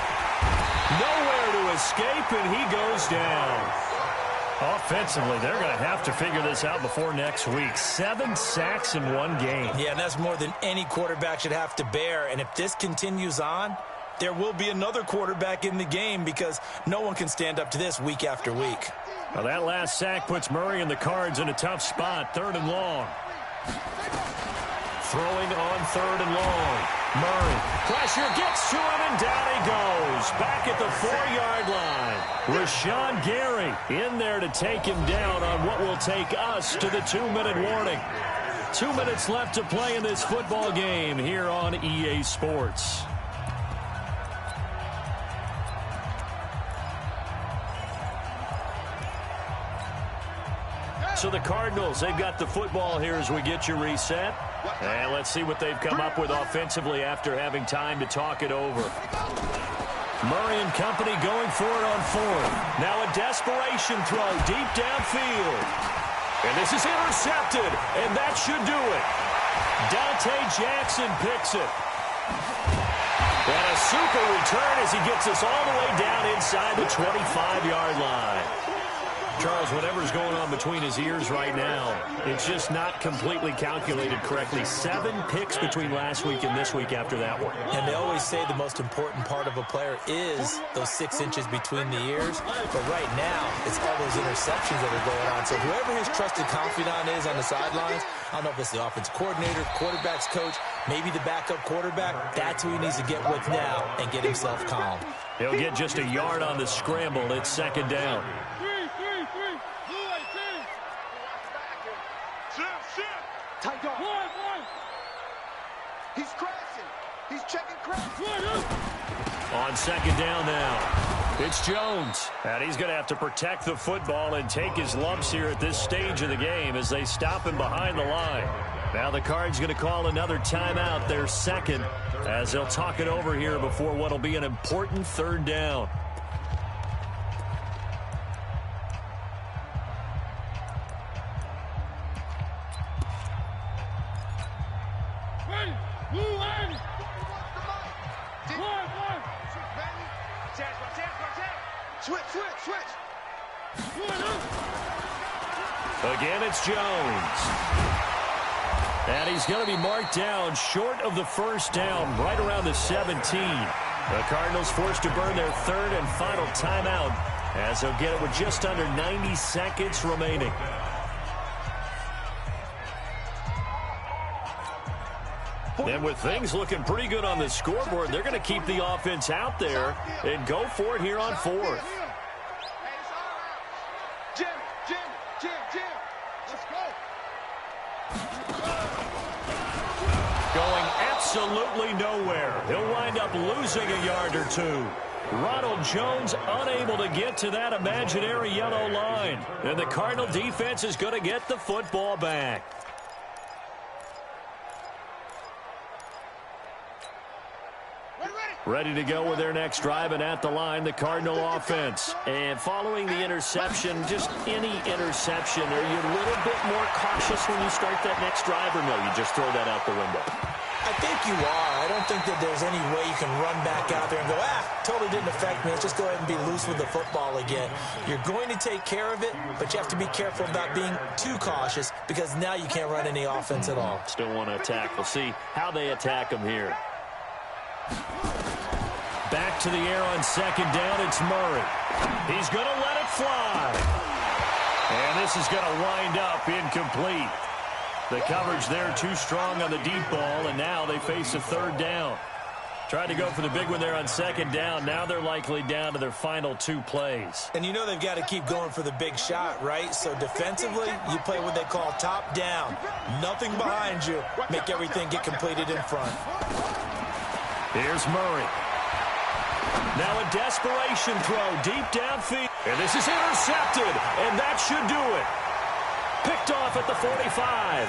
Nowhere to escape, and he goes down. Offensively, they're going to have to figure this out before next week. 7 sacks in one game. Yeah, and that's more than any quarterback should have to bear. And if this continues on, there will be another quarterback in the game because no one can stand up to this week after week. Well, that last sack puts Murray and the Cards in a tough spot. 3rd and long. Throwing on 3rd and long. Murray. Pressure gets to him, and down he goes. Back at the 4-yard line. Rashawn Gary in there to take him down on what will take us to the 2-minute warning. 2 minutes left to play in this football game here on EA Sports. So the Cardinals, they've got the football here as we get you reset. And let's see what they've come up with offensively after having time to talk it over. Murray and company going for it on 4th. Now a desperation throw deep downfield. And this is intercepted, and that should do it. Dante Jackson picks it. And a super return as he gets us all the way down inside the 25-yard line. Charles, whatever's going on between his ears right now, it's just not completely calculated correctly. 7 picks between last week and this week after that one. And they always say the most important part of a player is those 6 inches between the ears. But right now, it's all those interceptions that are going on. So whoever his trusted confidant is on the sidelines, I don't know if it's the offensive coordinator, quarterback's coach, maybe the backup quarterback, that's who he needs to get with now and get himself calm. He'll get just a yard on the scramble. It's 2nd down. Tight dog. He's crashing. He's checking crash. On 2nd down now. It's Jones. And he's going to have to protect the football and take his lumps here at this stage of the game as they stop him behind the line. Now the Cards going to call another timeout, their second, as they'll talk it over here before what will be an important 3rd down. Again, it's Jones. And he's going to be marked down short of the 1st down, right around the 17. The Cardinals forced to burn their 3rd and final timeout as they'll get it with just under 90 seconds remaining. And with things looking pretty good on the scoreboard, they're going to keep the offense out there and go for it here on 4th. Going absolutely nowhere. He'll wind up losing a yard or 2. Ronald Jones unable to get to that imaginary yellow line. And the Cardinal defense is going to get the football back. Ready to go with their next drive, and at the line, the Cardinal offense. And following the interception, just any interception, are you a little bit more cautious when you start that next drive, or no, you just throw that out the window? I think you are. I don't think that there's any way you can run back out there and go, totally didn't affect me. Let's just go ahead and be loose with the football again. You're going to take care of it, but you have to be careful about being too cautious because now you can't run any offense at all. Still want to attack. We'll see how they attack him here. Back to the air on 2nd down, it's Murray. He's going to let it fly. And this is going to wind up incomplete. The coverage there too strong on the deep ball, and now they face a 3rd down. Tried to go for the big one there on 2nd down. Now they're likely down to their final 2 plays. And you know they've got to keep going for the big shot, right? So defensively, you play what they call top down. Nothing behind you. Make everything get completed in front. Here's Murray. Now a desperation throw deep downfield. And this is intercepted, and that should do it. Picked off at the 45.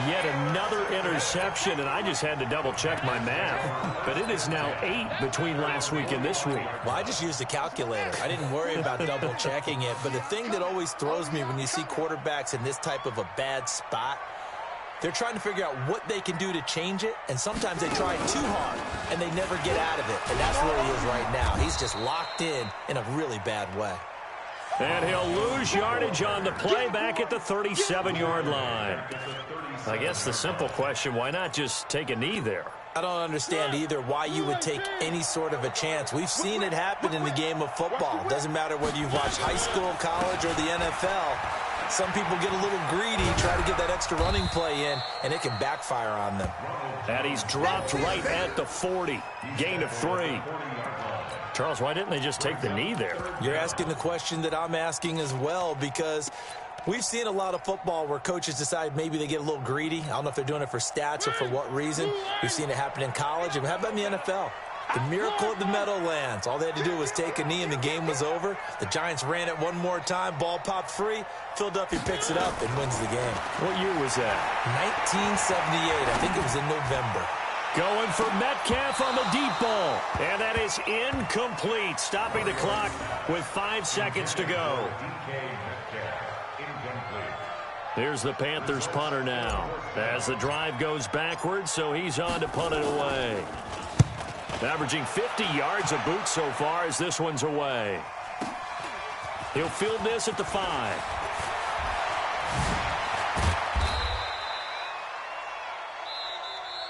Yet another interception, and I just had to double-check my math. But it is now 8 between last week and this week. Well, I just used a calculator. I didn't worry about double-checking it. But the thing that always throws me when you see quarterbacks in this type of a bad spot, they're trying to figure out what they can do to change it, and sometimes they try too hard, and they never get out of it. And that's where he is right now. He's just locked in a really bad way. And he'll lose yardage on the play back at the 37-yard line. I guess the simple question, why not just take a knee there? I don't understand either why you would take any sort of a chance. We've seen it happen in the game of football. It doesn't matter whether you've watched high school, college, or the NFL. Some people get a little greedy, try to get that extra running play in, and it can backfire on them. And he's dropped right at the 40. Gain of 3. Charles, why didn't they just take the knee there? You're asking the question that I'm asking as well, because we've seen a lot of football where coaches decide maybe they get a little greedy. I don't know if they're doing it for stats or for what reason. We've seen it happen in college. And how about in the NFL? The miracle of the Meadowlands. All they had to do was take a knee and the game was over. The Giants ran it one more time. Ball popped free. Philadelphia picks it up and wins the game. What year was that? 1978. I think it was in November. Going for Metcalf on the deep ball. And that is incomplete. Stopping the clock with 5 seconds to go. Here's the Panthers punter now. As the drive goes backwards, so he's on to punt it away. Averaging 50 yards a boot so far as this one's away. He'll field this at the 5.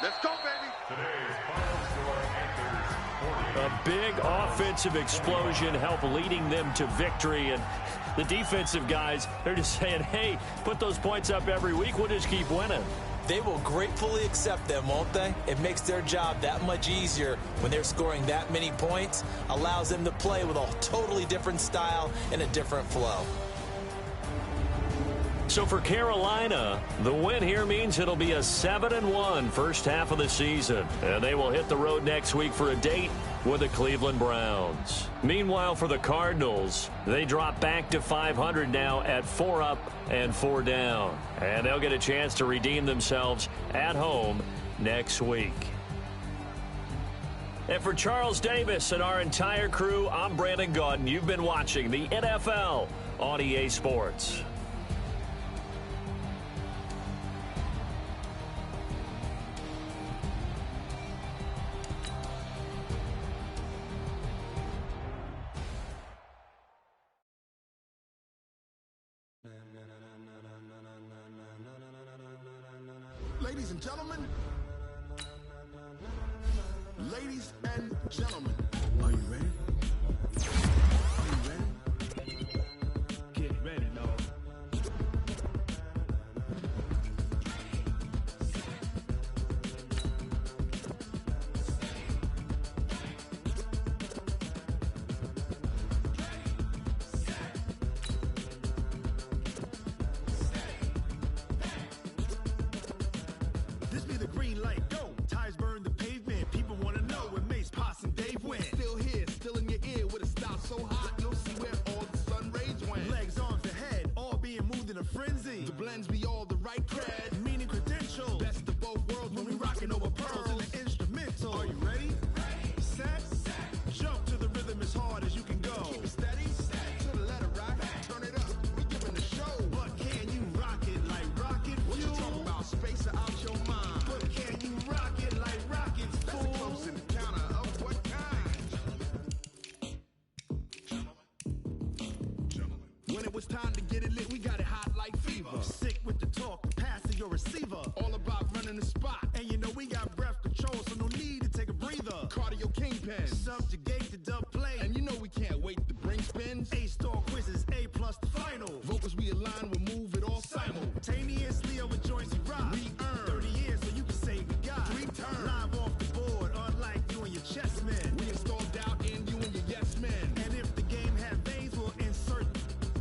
Let's go, baby. Today's final score, Panthers 40. A big offensive explosion helped leading them to victory. And the defensive guys, they're just saying, hey, put those points up every week. We'll just keep winning. They will gratefully accept them, won't they? It makes their job that much easier when they're scoring that many points. Allows them to play with a totally different style and a different flow. So for Carolina, the win here means it'll be a 7-1 first half of the season. And they will hit the road next week for a date with the Cleveland Browns. Meanwhile, for the Cardinals, they drop back to 500 now at 4 up and 4 down. And they'll get a chance to redeem themselves at home next week. And for Charles Davis and our entire crew, I'm Brandon Gaudin. You've been watching the NFL on EA Sports. Ladies and gentlemen, ladies and gentlemen, are you ready? Are you ready? Get ready, dog. This be the green light, go. Tires burn the pavement. People want to know where Mace, Potts, and Dave went. Still here, still in your ear with a style so hot, you'll see where all the sun rays went. Legs, arms, and head, all being moved in a frenzy. The blends be all the right cred, meaning credentials. Best of both worlds when we rockin' over pearls in the instrumental. Are you ready? Set. Jump to the rhythm as hard as you can go. Keep it steady, to the letter right. Turn it up, we giving the show. But can you rock it like rocket fuel? What you talking about, space or out your mind? But can you rock it like rockets, fool? That's a close encounter of what kind? Gentlemen. When it was time to get it lit, we got it hot like fever. Sick with the talk, pass to your receiver. All about running the spot. And you know we got breath control, so no need to take a breather. Cardio kingpin, subjugate the dub play. And you know we can't wait to bring spins. A-star quizzes, A+ the final. Vocals we align, we'll move it all simultaneously over joints we rock. We earn 30 years so you can say we got 3 turns. Live off the board, unlike you and your chess men. We install doubt in you and your yes men. And if the game had veins, we'll insert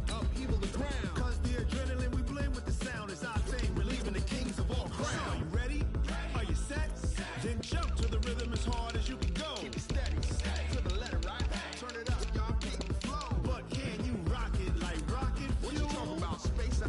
upheaval the ground. Cause the adrenaline we blend with the sound is our thing. We're leaving the kings of all crowns. So are you ready? Are you set? Then jump to the rhythm as hard as you can go. Keep it steady, to the letter right. Turn it up, y'all keep the flow. But can you rock it like rocket fuel? What you talking about, space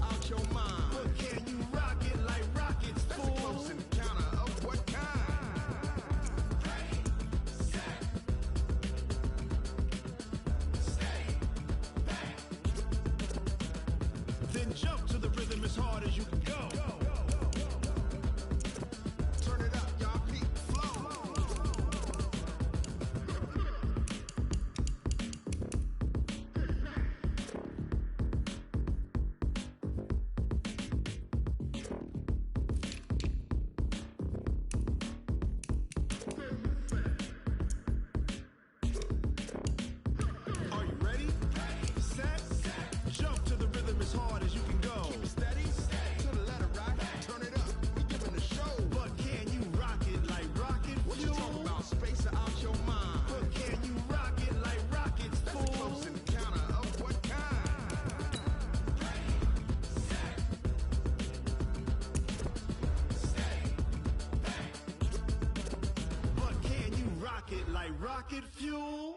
like rocket fuel.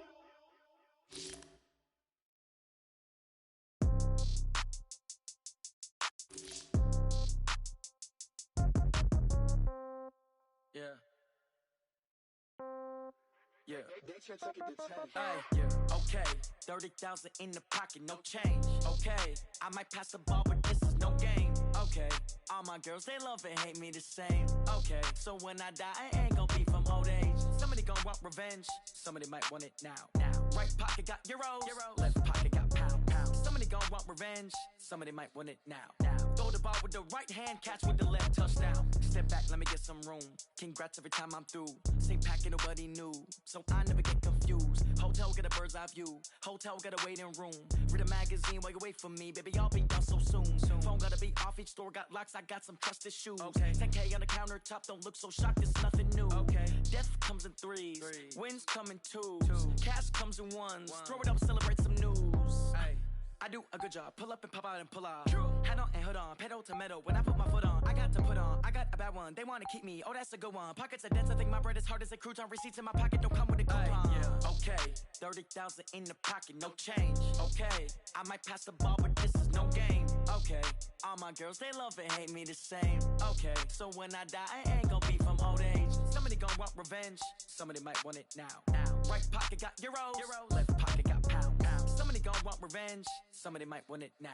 Yeah. Yeah. Yeah. Okay. 30,000 in the pocket, no change. Okay. I might pass the ball, but this is no game. Okay. All my girls, they love and hate me the same. Okay. So when I die, I ain't gonna be from old age. Somebody gonna want revenge. Somebody might want it now. Right pocket got euros. Left pocket got pound. Somebody gonna want revenge. Somebody might want it now. Throw the ball with the right hand, catch with the left, touchdown. Step back, let me get some room. Congrats every time I'm through. Same packet, nobody knew, so I never get confused. Hotel get a bird's eye view. Hotel got a waiting room. Read a magazine while you wait for me, baby. I'll be done so soon. Phone gotta be off, each store got locks. I got some trusted shoes. Okay. 10K on the countertop, don't look so shocked. It's nothing new. Okay. Death comes in threes. Wins come in twos. Cash comes in ones. Throw it up, celebrate some news. Ay. I do a good job. Pull up and pop out and pull out. Head on and hood on. Pedal to metal. When I put my foot on, I got to put on. I got a bad one. They want to keep me. Oh, that's a good one. Pockets are dense. I think my bread is hard as a crouton. Receipts in my pocket don't come with a coupon. Yeah. Okay. 30,000 in the pocket. No change. Okay. I might pass the ball, but this is no game. Okay. All my girls, they love and hate me the same. Okay. So when I die, I ain't gonna be from old age. Somebody gonna want revenge. Somebody might want it now. Right pocket got euros. Left pocket got pound. Somebody gonna want revenge. Somebody might want it now.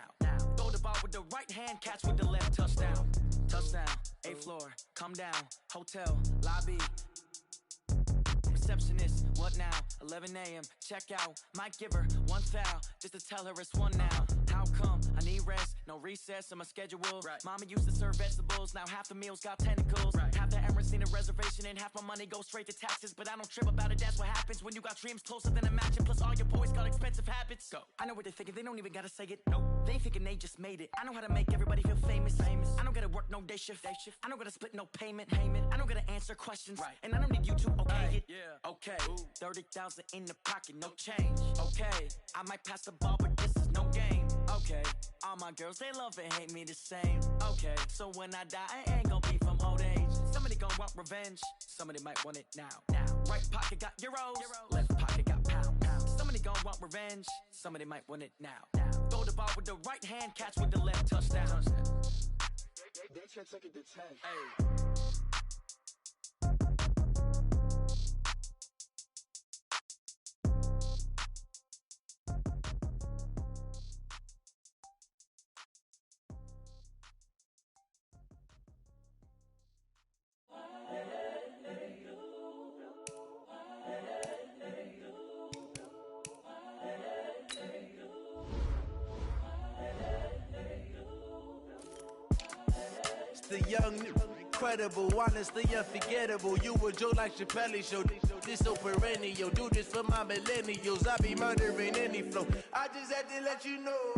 Throw the ball with the right hand, catch with the left, touchdown. Touchdown, 8th floor, come down, hotel, lobby. Receptionist, what now? 11 a.m., check out. Might give her one foul, just to tell her it's one now. How come? I need rest, no recess in my schedule. Right. Mama used to serve vegetables, now half the meals got tentacles. Right. Half the Emirates need a reservation and half my money goes straight to taxes. But I don't trip about it, that's what happens when you got dreams closer than a match. And plus all your boys got expensive habits. Go. I know what they're thinking, they don't even gotta say it. Nope. They ain't thinking they just made it. I know how to make everybody feel famous. I don't gotta work no day shift. I don't gotta split no payment. I don't gotta answer questions. Right. And I don't need you to okay it. Yeah. Okay. 30,000 in the pocket, no change. Okay. I might pass the ball, but this is no game. Okay. All my girls, they love and hate me the same. Okay. So when I die, I ain't gonna be from old age. Somebody gonna want revenge. Somebody might want it now. Right pocket got euros. Left pocket got pound. Somebody gonna want revenge. Somebody might want it now. Throw the ball with the right hand, catch with the left, touchdown. They should take it to 10. Hey. The young, incredible, honestly unforgettable. You a Joe like Chappelle show. This so perennial. Do this for my millennials. I be murdering any flow. I just had to let you know.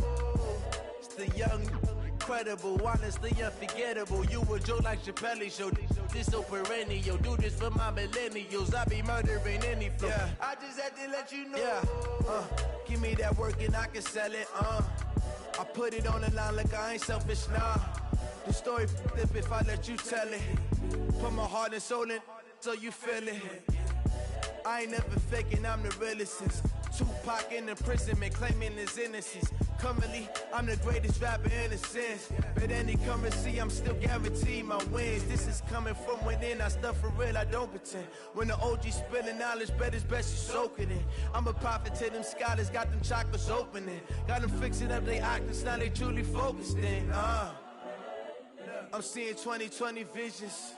It's the young, incredible, honestly unforgettable. You a Joe like Chappelle show. This so perennial. Do this for my millennials. I be murdering any flow. Yeah. I just had to let you know. Yeah. Give me that work and I can sell it. I put it on the line like I ain't selfish, nah. The story flip if I let you tell it. Put my heart and soul in so you feel it. I ain't never faking, I'm the realest since Tupac in imprisonment, claiming his innocence. Currently, I'm the greatest rapper in a sense. But any currency, I'm still guaranteed my wins. This is coming from within, I stuff for real, I don't pretend. When the OG spilling knowledge, bet it's best you soak it in. I'm a prophet to them scholars, got them chakras opening. Got them fixing up they octaves, now they truly focused in. I'm seeing 2020 visions.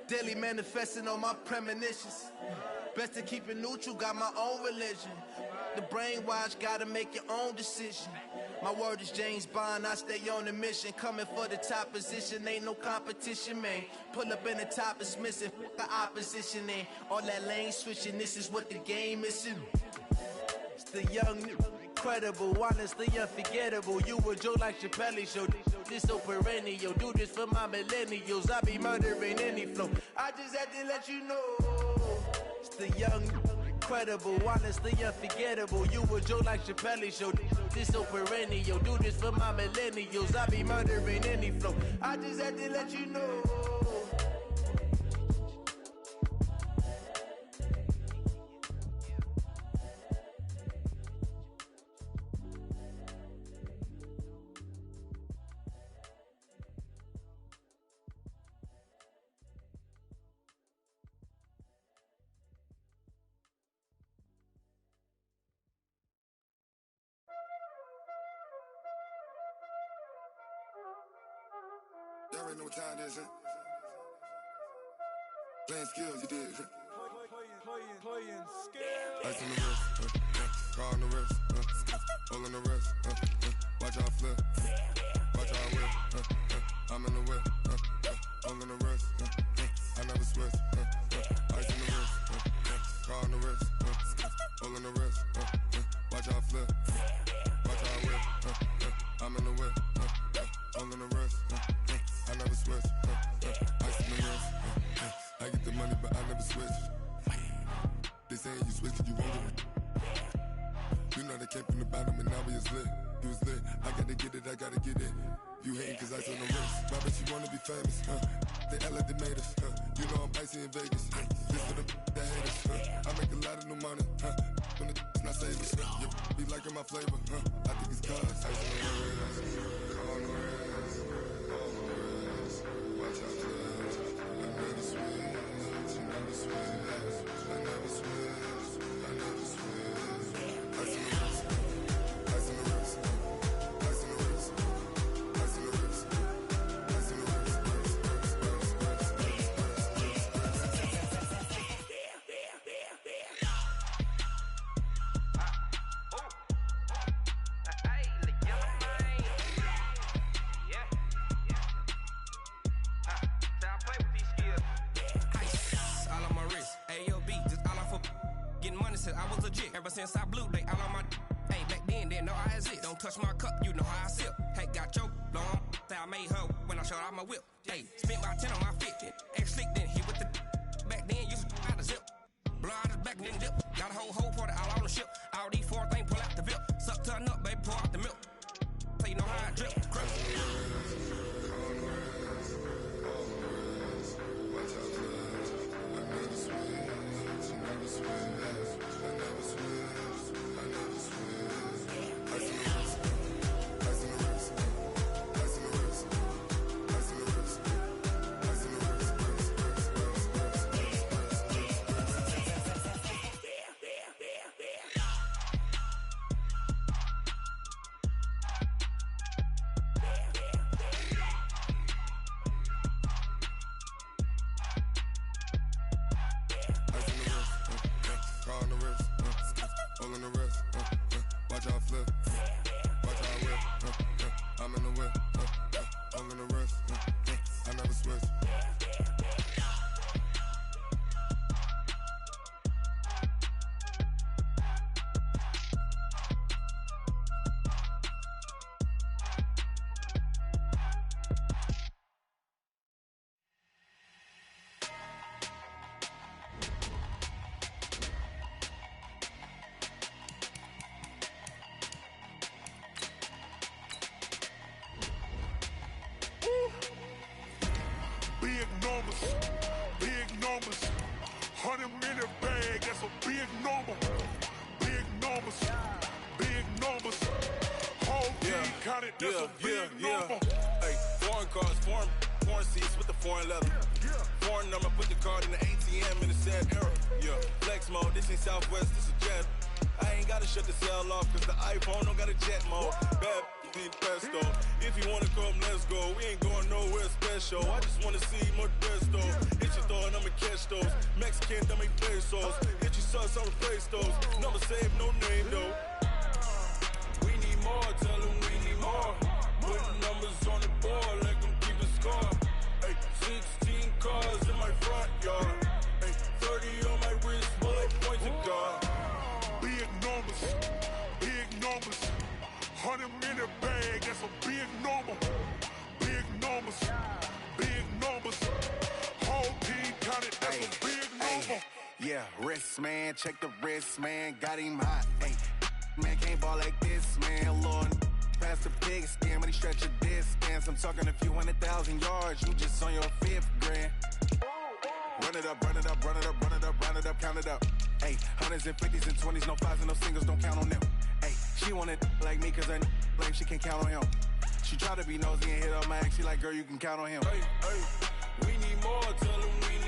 Daily manifesting on my premonitions. Best to keep it neutral, got my own religion. The brainwash, gotta make your own decision. My word is James Bond, I stay on the mission. Coming for the top position, ain't no competition, man. Pull up in the top is missing, the opposition in. All that lane switching, this is what the game is in. It's the young, incredible, honestly unforgettable. You a Joe like Chappelle show. This so perennial. Do this for my millennials. I be murdering any flow. I just had to let you know. It's the young, incredible, honestly unforgettable. You a Joe like Chappelle show. This so perennial. Do this for my millennials. I be murdering any flow. I just had to let you know. already know what time it is, huh? Playing skills, you did. Playing skills. Ice on the wrist, car on the wrist, all on the wrist, watch how I flip, watch how I whip, I'm in the whip, all on the wrist, I never switch, ice on the wrist, car on the wrist, all on the wrist, watch how I flip, watch how I whip, I'm in the whip, all on the wrist, I never switch, ice on the wrist, I get the money but I never switch. They saying you switch cause you won't get it. You know they came from the bottom and now we is lit. You was lit, I gotta get it, I gotta get it. You hating cause ice on the wrist. My bitch, you wanna be famous, They act like they made us, You know I'm icy in Vegas, This for the that hate us, I make a lot of new money, When the not saving, You be liking my flavor, I think it's cause ice on the wrist, on the wrist, on the wrist. Watch out, cuz I never switch, you never switch. I never switch, I never switch. Ice on the wrist, ice on the wrist, ice on the wrist, ice on the wrist, ice on the wrist, I was legit. Ever since I blew, they all on my hey, back then, didn't know I exist. Don't touch my cup, you know how I sip. Hey, got your long, say I made her when I showed out my whip. Hey, spent my 10 on my fit. Ex slick, then hit with the back then, used to out the zip. Blow out his back, then dip. Got a whole party all on the ship. All these four things, pull out the VIP. Suck, turn up, baby, pour out the milk. So you know how I drip. Crap. Big numbers, 100-minute bag, that's a big number. Big numbers, whole team counted, that's a big number. Hey, foreign cars, foreign seats with the foreign leather. Foreign number, put the card in the ATM in the sad era. Yeah, flex mode, this ain't Southwest, this is jet. I ain't gotta shut the cell off, cause the iPhone don't got a jet mode. Bad need pesto. If you wanna come, let's go. We ain't going nowhere special. I just wanna see more Modesto. Hit your throw and I'ma catch those. Mexican, that make pesos. Hit your sus, I'ma replace those. Number save, no name though. We need more, tell them we need more. Putting numbers on the board, let them keep the score. Hey, 16 cars in my front yard. Hey, 30 on my wrist, bullet points to God. Big numbers, 100-minute bag, that's a big number. Big numbers, whole team counted, that's a big number. Yeah, wrist man, check the wrist man, got him hot. Hey, man can't ball like this, man. Lord, past the pig skin, when he stretch a distance. I'm talking a few 100,000 yards, you just on your 5th grand. Run it up, count it up. Hey, hundreds and 50s and 20s, no 5s and no singles, don't count on them. Hey, she want it like me, cause her like she can't count on him. She try to be nosy and hit up my ex, she like, girl, you can count on him. Hey, we need more, tell them we need